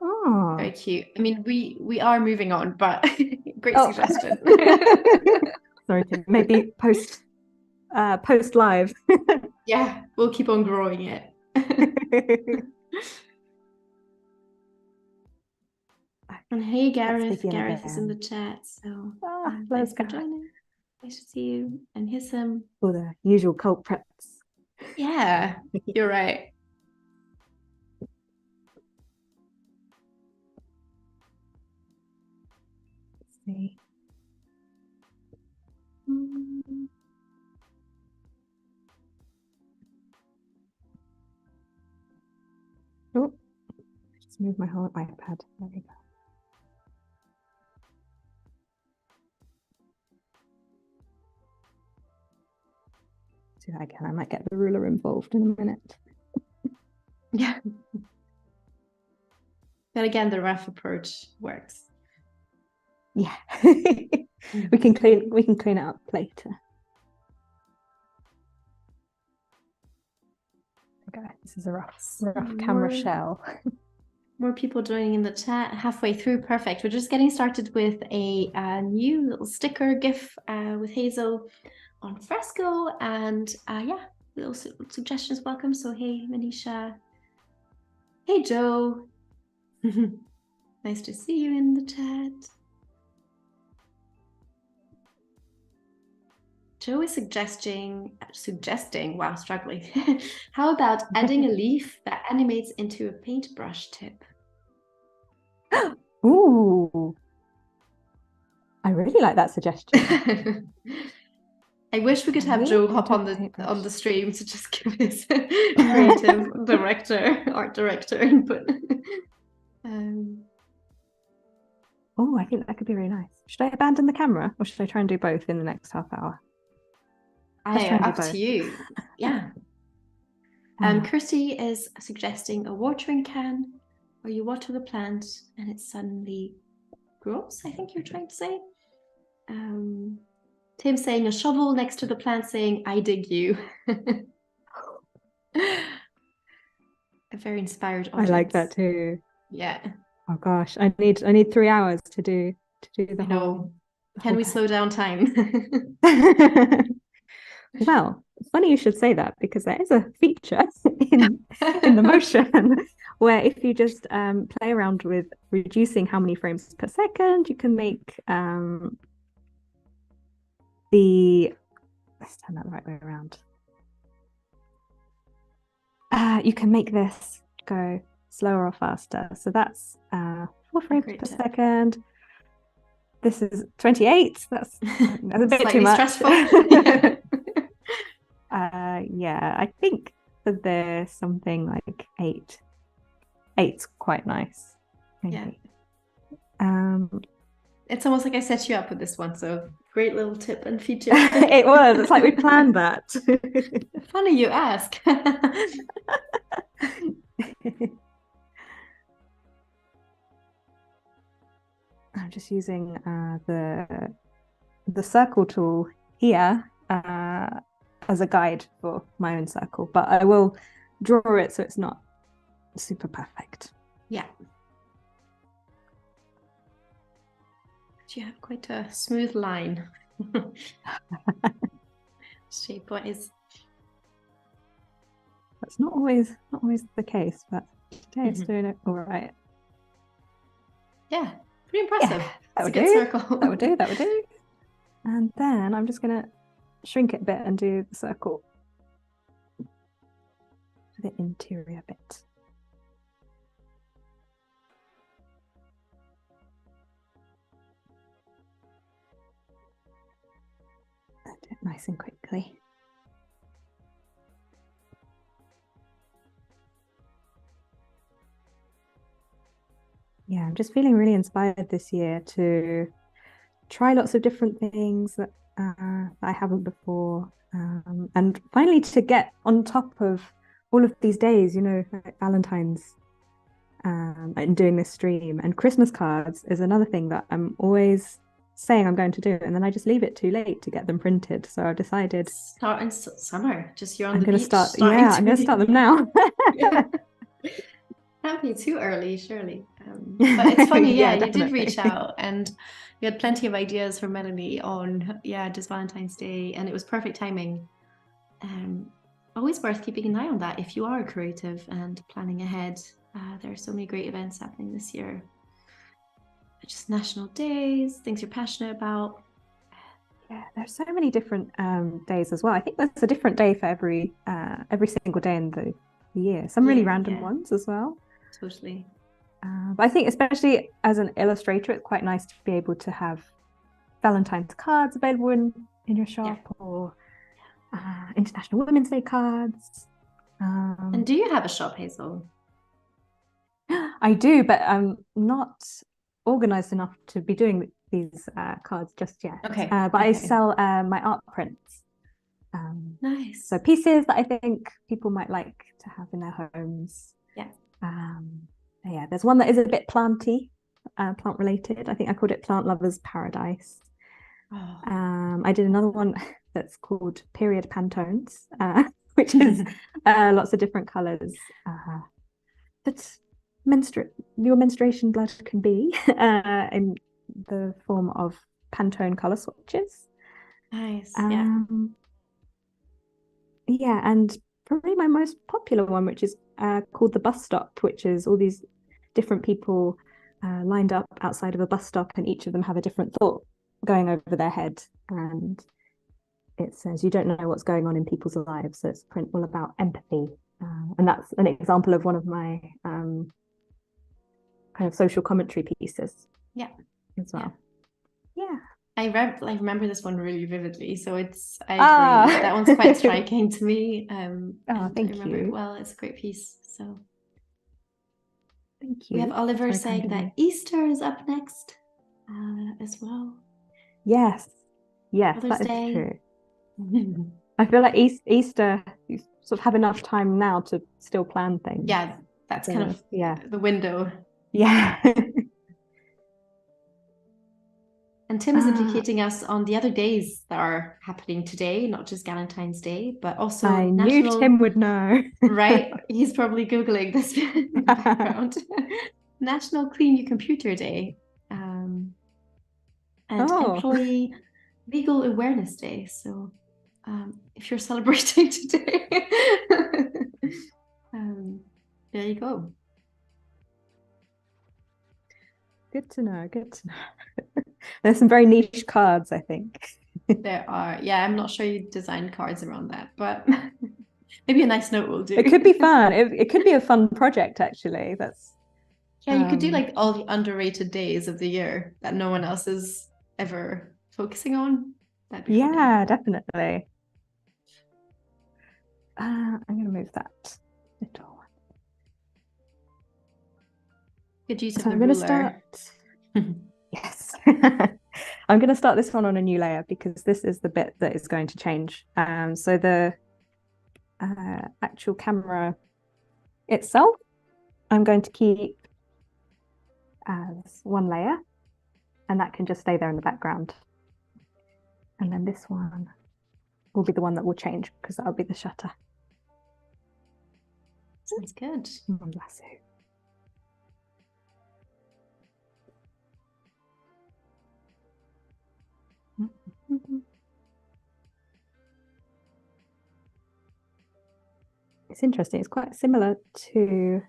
Oh, very cute. I mean, we are moving on, but great suggestion. Sorry, Tim. Maybe post live. Yeah, we'll keep on growing it. And hey, Gareth. Gareth is in the chat. So thanks for joining. Nice to see you. And here's some. All the usual culprits. Yeah, you're right. Let's see. Oh, just move my whole iPad. There we go. Do that again. I might get the ruler involved in a minute. Yeah. But again, the rough approach works. Yeah. we can clean it up later. Okay, this is a rough camera shell. More people joining in the chat halfway through. Perfect. We're just getting started with a new little sticker GIF with Hazel on Fresco, and little suggestions welcome. So hey, Manisha. Hey, Joe. Nice to see you in the chat. Joe is suggesting, wow, struggling. How about adding a leaf that animates into a paintbrush tip? Ooh. I really like that suggestion. I wish we could have Okay, Joe hop on Adobe the paintbrush. stream to just give his creative art director input. Oh, I think that could be really nice. Should I abandon the camera or should I try and do both in the next half hour? Let's try and do Up to both. you. Yeah. Kirsty is suggesting a watering can where you water the plant and it suddenly grows, I think you're trying to say. Tim saying a shovel next to the plant saying, I dig you. A very inspired audience. I like that too. Yeah. Oh gosh, I need 3 hours to do the whole. Can we slow down time? Well, it's funny you should say that because there is a feature in the motion where if you just play around with reducing how many frames per second, you can make let's turn that the right way around. You can make this go slower or faster. So that's 4 frames per second. This is 28. That's a bit too much. Stressful. Yeah, I think that there's something like 8. 8's quite nice. Maybe. Yeah. It's almost like I set you up with this one, so great little tip and feature. It was. It's like we planned that. Funny you ask. I'm just using the circle tool here as a guide for my own circle, but I will draw it so it's not super perfect. Yeah. You have quite a smooth line. Shape-wise. That's not always the case, but today it's doing it all right. Yeah, pretty impressive. Yeah, that's a good circle. That would do. And then I'm just gonna shrink it a bit and do the circle for the interior bit. Do it nice and quickly. Yeah, I'm just feeling really inspired this year to try lots of different things that I haven't before, and finally to get on top of all of these days, like Valentine's, and doing this stream, and Christmas cards is another thing that I'm always saying I'm going to do, and then I just leave it too late to get them printed. So I've decided start in summer. Just you're on the beach. I'm going to start them now. Can't be too early, surely. But it's funny, you did reach out and you had plenty of ideas for Melanie on just Valentine's Day, and it was perfect timing. Always worth keeping an eye on that if you are a creative and planning ahead. There are so many great events happening this year. Just national days, things you're passionate about. Yeah, there's so many different days as well. I think there's a different day for every single day in the year. Some really random ones as well. Totally. But I think especially as an illustrator, it's quite nice to be able to have Valentine's cards available in your shop, or International Women's Day cards. And do you have a shop, Hazel? I do, but I'm not organized enough to be doing these cards just yet. Okay. But I sell my art prints. Nice. So pieces that I think people might like to have in their homes. Yeah. There's one that is a bit planty, plant related. I think I called it Plant Lovers Paradise. I did another one that's called Period Pantones, which is lots of different colors. But your menstruation blood can be in the form of Pantone color swatches. Nice. Yeah, and probably my most popular one, which is called The Bus Stop, which is all these different people lined up outside of a bus stop, and each of them have a different thought going over their head. And it says, you don't know what's going on in people's lives. So it's a print all about empathy. And that's an example of one of my kind of social commentary pieces. Yeah. As well. Yeah. I remember this one really vividly, so I agree. That one's quite striking to me. And I remember it well. It's a great piece. So thank you. We have Oliver saying that Easter is up next as well. Yes, Mother's that Day. is true. I feel like Easter, you sort of have enough time now to still plan things. Yeah, that's kind of the window. Yeah. And Tim is educating us on the other days that are happening today, not just Valentine's Day, but also I knew Tim would know. Right? He's probably Googling this in the background. National Clean Your Computer Day. And Employee Legal Awareness Day. So if you're celebrating today, there you go. Good to know. There's some very niche cards, I think. There are. Yeah, I'm not sure you designed cards around that, but maybe a nice note will do. It could be fun. It could be a fun project, actually. You could do like all the underrated days of the year that no one else is ever focusing on. That'd be funny. Definitely. I'm going to move that little one. Good use of the ruler. Yes. I'm going to start this one on a new layer because this is the bit that is going to change. So the actual camera itself, I'm going to keep as one layer, and that can just stay there in the background. And then this one will be the one that will change because that'll be the shutter. Sounds good. It's interesting. It's quite similar to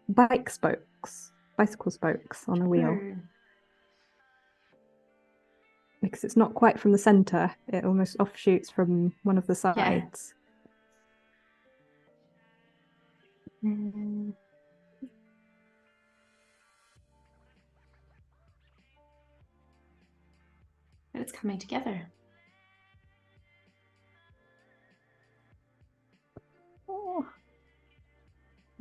bicycle spokes on a wheel. Because it's not quite from the center. It almost offshoots from one of the sides. It's coming together.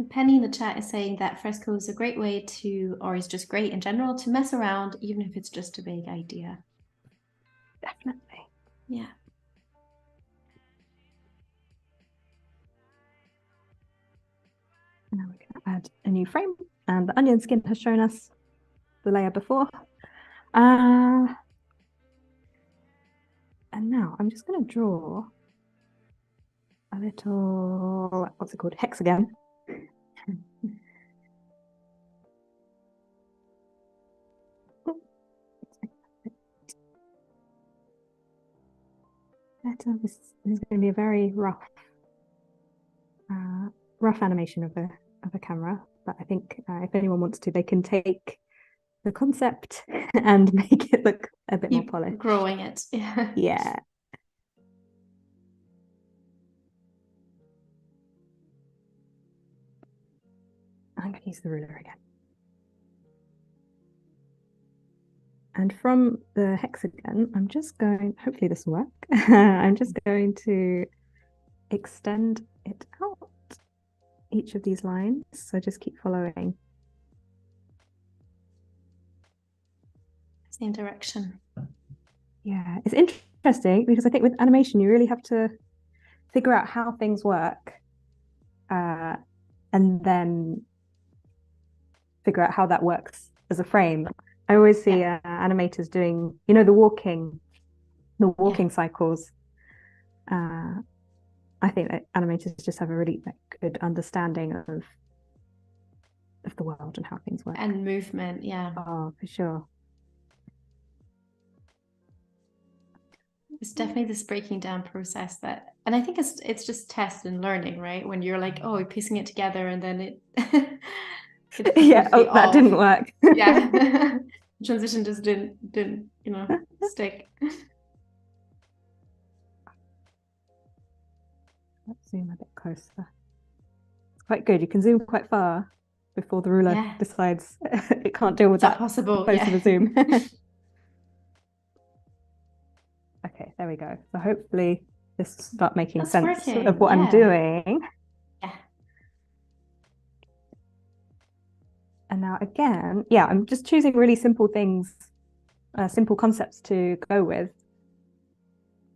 Penny in the chat is saying that Fresco is a great way to, or is just great in general, to mess around, even if it's just a vague idea. Definitely. Yeah. Now we can add a new frame, and the onion skin has shown us the layer before. And now I'm just going to draw a little, what's it called? Hexagon. This is going to be a very rough animation of a camera, but I think if anyone wants to, they can take the concept and make it look a bit more polished. Growing it. Yeah. I'm going to use the ruler again. And from the hexagon, I'm just going, hopefully this will work. I'm just going to extend it out, each of these lines. So just keep following. Same direction. Yeah, it's interesting because I think with animation, you really have to figure out how things work and then figure out how that works as a frame. I always see animators doing, the walking cycles. I think that animators just have a really good understanding of the world and how things work. And movement, yeah. Oh, for sure. It's definitely this breaking down process and I think it's just test and learning, right? When you're like, oh, we're piecing it together and then it that didn't work. Yeah. Transition just didn't stick. Let's zoom a bit closer. It's quite good. You can zoom quite far before the ruler decides it can't deal with It's not that possible. close of a zoom. Okay, there we go. So hopefully this will start making sense of what I'm doing. Yeah. And now again, I'm just choosing really simple things, simple concepts to go with,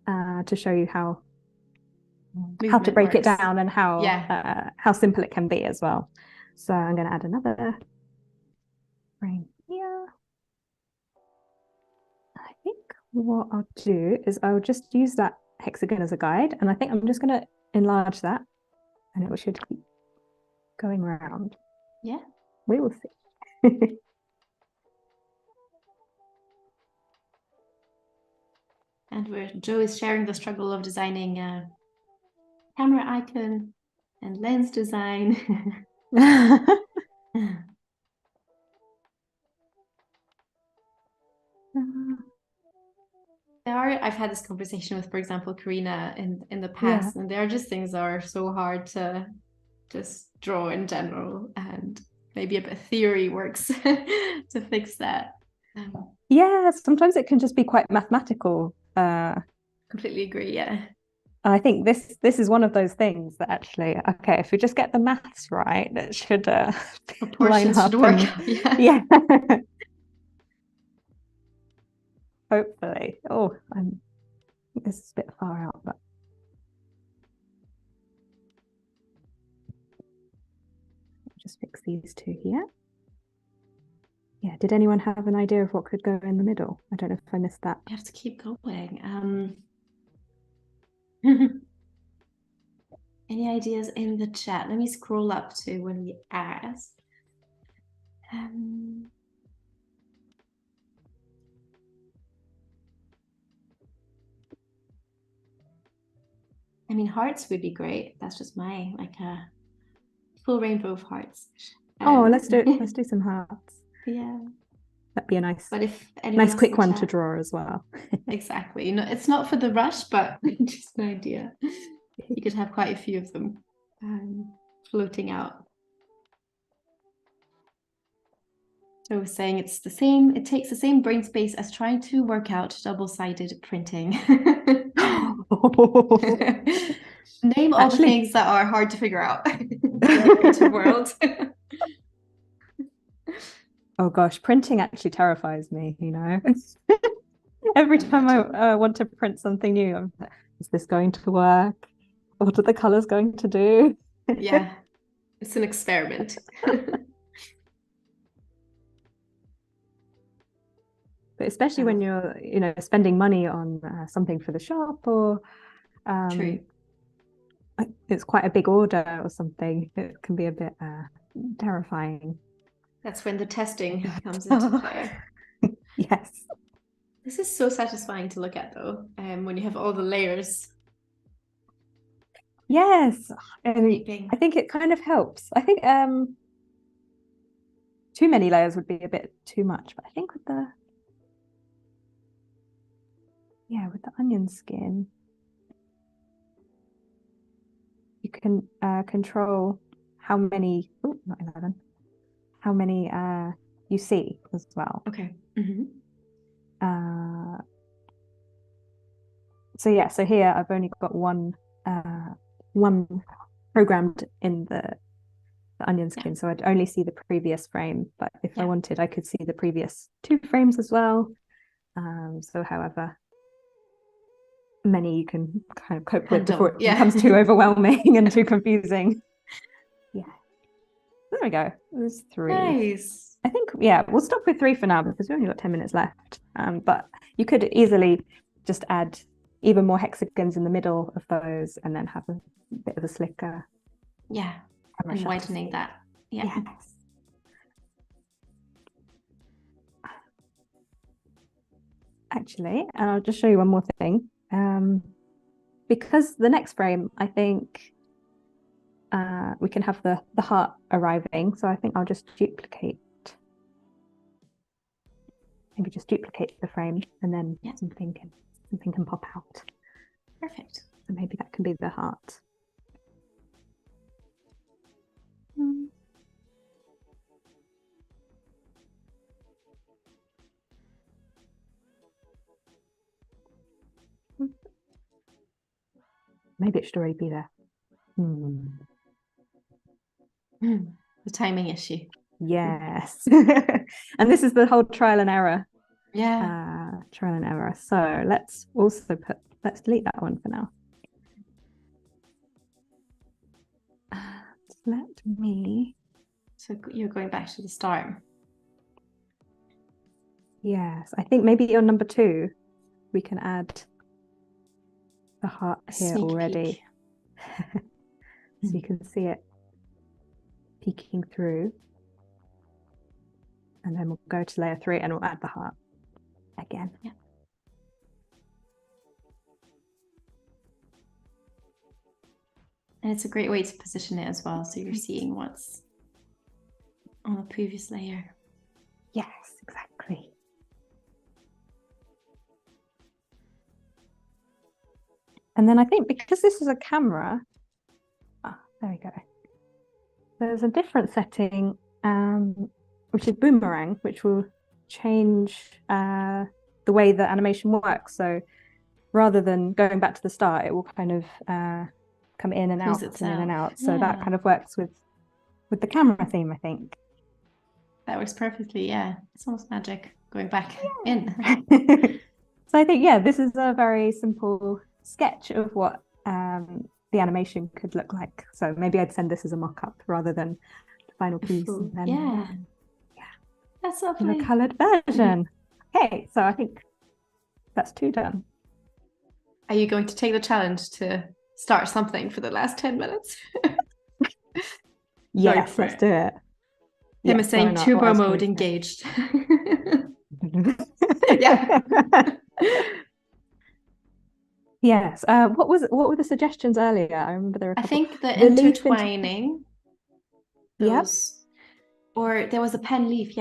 to show you how to break it down and how simple it can be as well. So I'm going to add another frame here. I think what I'll do is I'll just use that hexagon as a guide, and I think I'm just going to enlarge that, and it should keep going around. Yeah. We will see. And Joe is sharing the struggle of designing a camera icon and lens design. I've had this conversation with, for example, Karina in the past, and there are just things that are so hard to just draw in general, and maybe a bit of theory works to fix that. Yeah, sometimes it can just be quite mathematical. Completely agree, yeah. I think this is one of those things that actually, okay, if we just get the maths right, it should proportions should work. Yeah. Hopefully. Oh, this is a bit far out, but just fix these two here. Yeah, did anyone have an idea of what could go in the middle? I don't know if I missed that. You have to keep going. Any ideas in the chat? Let me scroll up to when we asked. I mean, hearts would be great. That's just my full rainbow of hearts. Let's do some hearts. Yeah, that'd be a nice, but if nice quick one to draw as well. Exactly. No, it's not for the rush, but just an idea. You could have quite a few of them floating out. So I was saying it's the same. It takes the same brain space as trying to work out double-sided printing. Name all the things that are hard to figure out in the creative world. Oh gosh, printing actually terrifies me, you know. Every time I want to print something new, is this going to work? What are the colors going to do? Yeah, it's an experiment. But especially when you're, spending money on something for the shop, or it's quite a big order or something, it can be a bit terrifying. That's when the testing comes into play. Yes. This is so satisfying to look at, though, when you have all the layers. Yes, I think it kind of helps. I think too many layers would be a bit too much, but I think with the onion skin, you can control how many, not 11, how many you see as well. Okay. So here I've only got one programmed in the onion skin, so I'd only see the previous frame, but if I wanted, I could see the previous 2 frames as well. So however many you can kind of cope with before it becomes too overwhelming and too confusing. Yeah, there we go. There's 3. Nice. I think we'll stop with 3 for now because we've only got 10 minutes left. But you could easily just add even more hexagons in the middle of those, and then have a bit of a slicker. Yeah, and whitening that. Yeah. Yes. Actually, and I'll just show you one more thing. Because the next frame, I think we can have the heart arriving. So I think I'll just maybe just duplicate the frame, and then something can pop out. Perfect. So maybe that can be the heart. maybe it should already be there. The timing issue. Yes. And this is the whole trial and error. Yeah. Trial and error. So let's delete that one for now. Let me. So you're going back to the start. Yes, I think maybe on number 2, we can add the heart here already. So you can see it peeking through. And then we'll go to layer 3 and we'll add the heart again. Yeah. And it's a great way to position it as well. So you're seeing what's on the previous layer. Yes, exactly. And then I think because this is a camera, there we go. There's a different setting, which is boomerang, which will change the way the animation works. So rather than going back to the start, it will kind of come in and out, and in and out. So that kind of works with the camera theme, I think. That works perfectly. Yeah, it's almost magic going back in. So I think, yeah, this is a very simple sketch of what the animation could look like. So maybe I'd send this as a mock-up rather than the final piece. And then, yeah, that's lovely. A coloured version. Okay, so I think that's 2 done. Are you going to take the challenge to start something for the last 10 minutes? Yes, let's do it. Him is saying turbo mode engaged. Yeah. Yes. What were the suggestions earlier? I remember there were a couple. I think the intertwining. Those, or there was a pen leaf,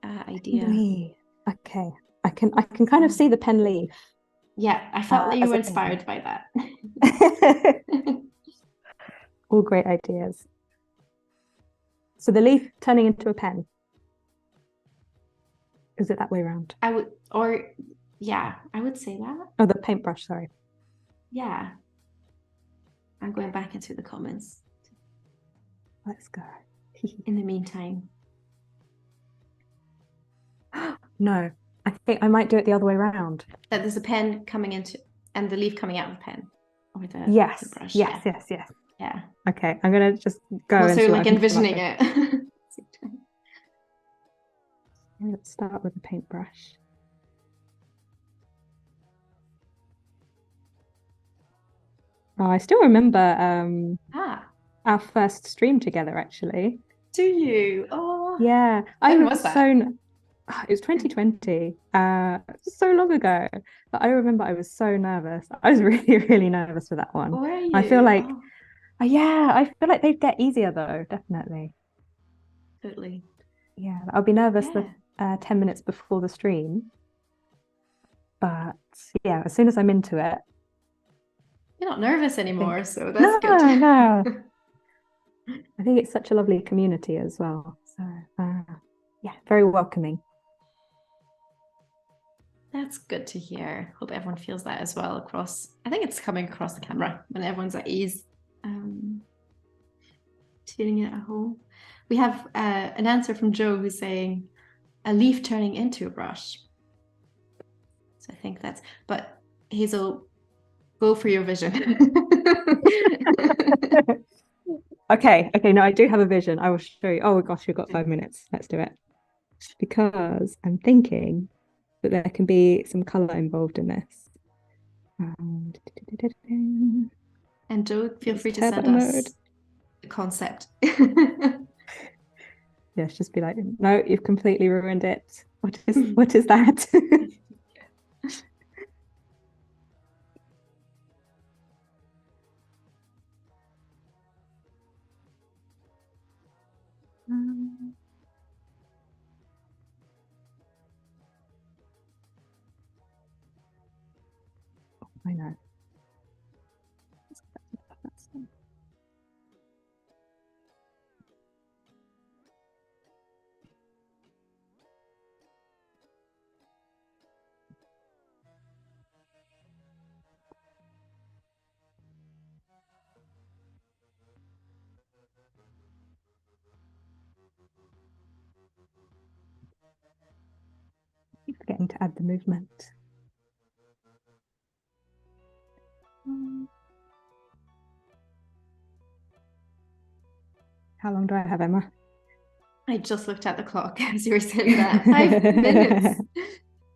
idea. Leaf. Okay. I can kind of see the pen leaf. Yeah, I felt that you were inspired by that. All great ideas. So the leaf turning into a pen. Is it that way around? I would say that. Oh, the paintbrush, sorry. Yeah. I'm going back into the comments. Let's go. In the meantime. No, I think I might do it the other way around. That there's a pen coming into and the leaf coming out of the pen. Or the brush. Yes. Yeah. Okay, I'm gonna just go and like envisioning it. Let's start with a paintbrush. Oh, I still remember our first stream together, actually. Do you? Oh, yeah. When was that? It was 2020. So long ago. But I remember I was so nervous. I was really, really nervous for that one. Were you? I feel like, I feel like they'd get easier though, definitely. Totally. Yeah, I'll be nervous the 10 minutes before the stream. But yeah, as soon as I'm into it. You're not nervous anymore, so that's good. No. I think it's such a lovely community as well. So yeah, very welcoming. That's good to hear. Hope everyone feels that as well across. I think it's coming across the camera when everyone's at ease, feeling it at home. We have an answer from Joe who's saying a leaf turning into a brush. So I think that's, but Hazel, go for your vision. Okay, no, I do have a vision. I will show you. Oh gosh, we've got 5 minutes. Let's do it. Because I'm thinking that there can be some color involved in this. And Joe, feel free to send us the concept. Yes, just be like, no, you've completely ruined it. What is that? I know. Keep forgetting to add the movement. How long do I have, Emma? I just looked at the clock as you were saying that. 5 minutes.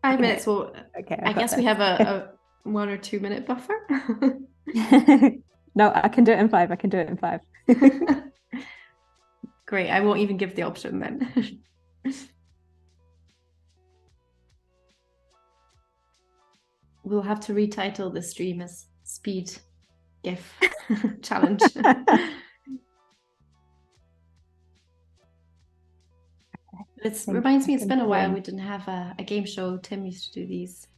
5 minutes. Well, okay, I guess we have a 1 or 2 minute buffer. No, I can do it in 5. I can do it in 5. Great. I won't even give the option then. We'll have to retitle the stream as Speed GIF Challenge. It reminds me, it's been a while we didn't have a game show. Tim used to do these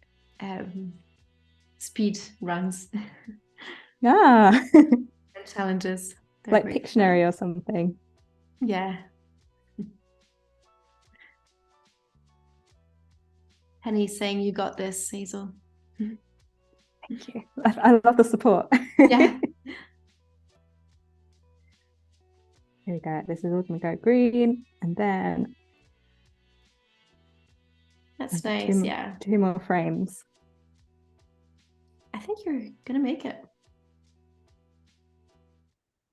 speed runs. Yeah. And challenges. They're like Pictionary or something. Yeah. Penny's saying you got this, Hazel. Thank you. I love the support. Yeah. Here we go. This is all going to go green, and then that's nice. Yeah. 2 more frames. I think you're gonna make it.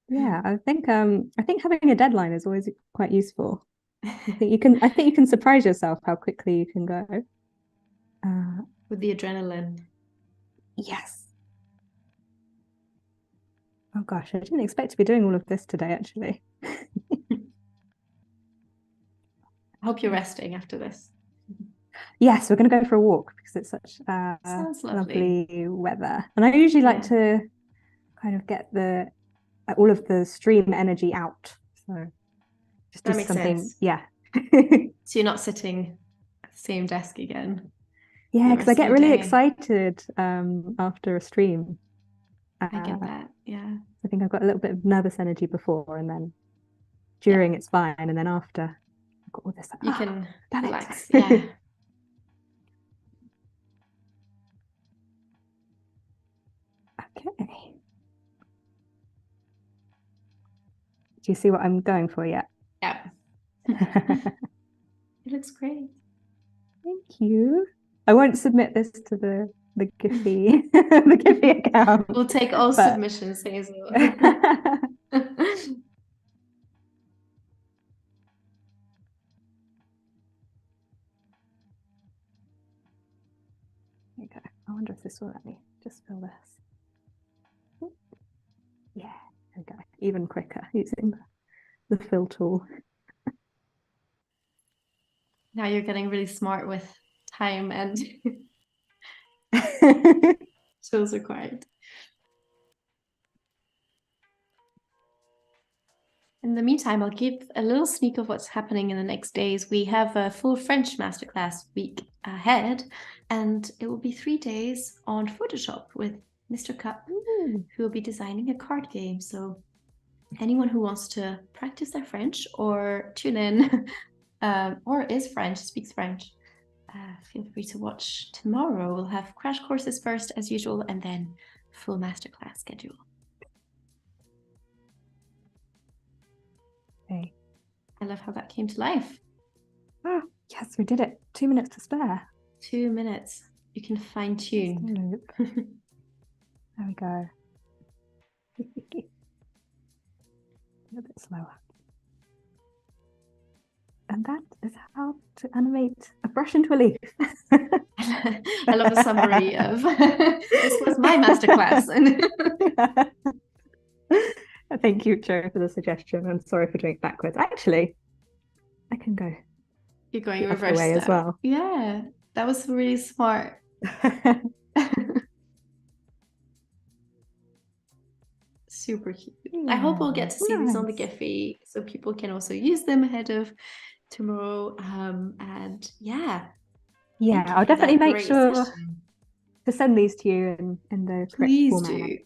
Yeah, I think having a deadline is always quite useful. I think you can surprise yourself how quickly you can go. With the adrenaline. Yes. Oh gosh, I didn't expect to be doing all of this today, actually. I hope you're resting after this. Yes, we're going to go for a walk because it's such lovely weather. And I usually like to kind of get all of the stream energy out. So just do something. Sense. Yeah. So you're not sitting at the same desk again. Yeah, because I get really excited after a stream. I get that. Yeah. I think I've got a little bit of nervous energy before, and then during it's fine, and then after I've got all this. You can relax. Yeah. Okay. Do you see what I'm going for yet? Yeah. It looks great. Thank you. I won't submit this to the Giphy the Giphy account. We'll take all submissions, Hazel. Okay. I wonder if this will let me just fill this. Yeah, there we go. Even quicker using the fill tool. Now you're getting really smart with time and tools required. In the meantime, I'll give a little sneak of what's happening in the next days. We have a full French masterclass week ahead, and it will be 3 days on Photoshop with Mr. Cup, who will be designing a card game. So anyone who wants to practice their French or tune in or is French, speaks French, feel free to watch tomorrow. We'll have crash courses first as usual, and then full masterclass schedule. Okay. I love how that came to life. Oh, yes, we did it. 2 minutes to spare. 2 minutes. You can fine tune. There we go. A little bit slower. And that is how to animate a brush into a leaf. I love the summary of this was my masterclass. Thank you, Joe, for the suggestion. I'm sorry for doing it backwards. Actually, I can go. You're going reverse way as well. Yeah, that was really smart. Super cute. Yeah, I hope we'll get to see these on the Giphy so people can also use them ahead of tomorrow. And yeah, I'll definitely make sure to send these to you in the correct format. Please do.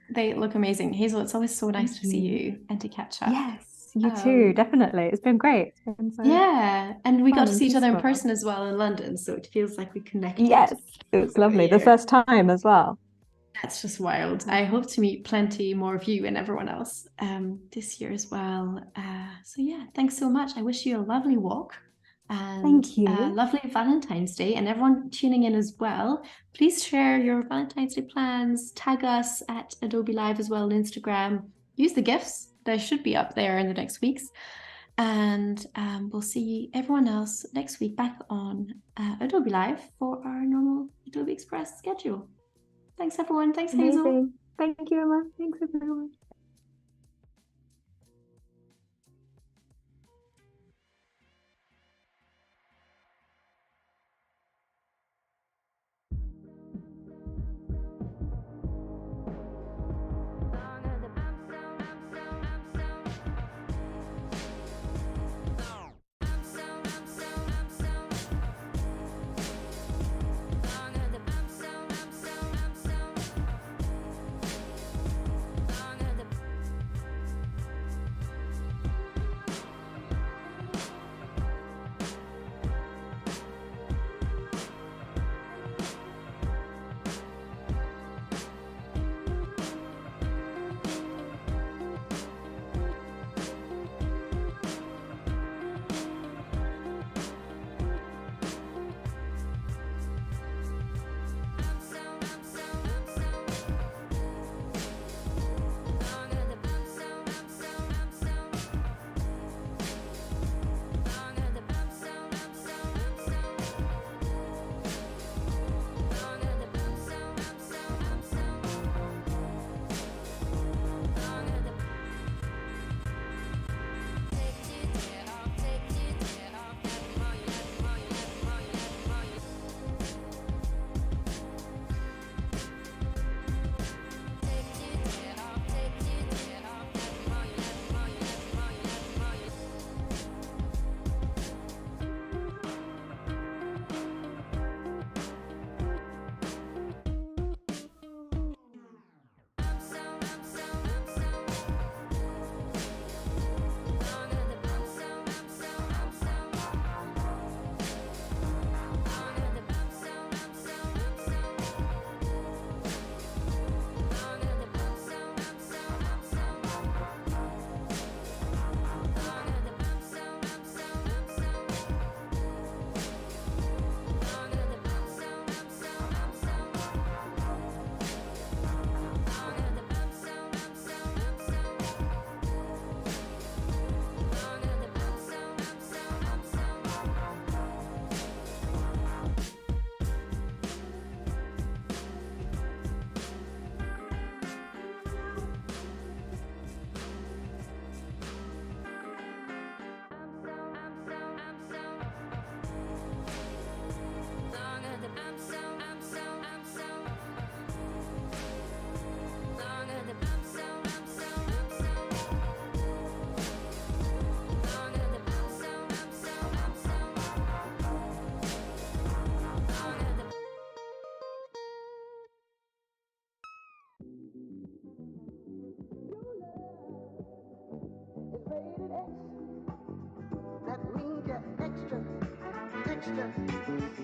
They look amazing. Hazel, it's always so nice to see you and to catch up. Yes, you too, definitely. It's been great. It's been so and we got to see each other in person as well in London, so it feels like we connected. Yes, it was lovely. The first time as well. That's just wild. I hope to meet plenty more of you and everyone else this year as well. So yeah, thanks so much. I wish you a lovely walk and Thank you. lovely Valentine's Day, and everyone tuning in as well. Please share your Valentine's Day plans. Tag us at Adobe Live as well on Instagram. Use the gifts. They should be up there in the next weeks. And we'll see everyone else next week back on Adobe Live for our normal Adobe Express schedule. Thanks, everyone. Thanks, Hazel. Amazing. Thank you, Emma. Thanks, everyone. That means you're extra, extra.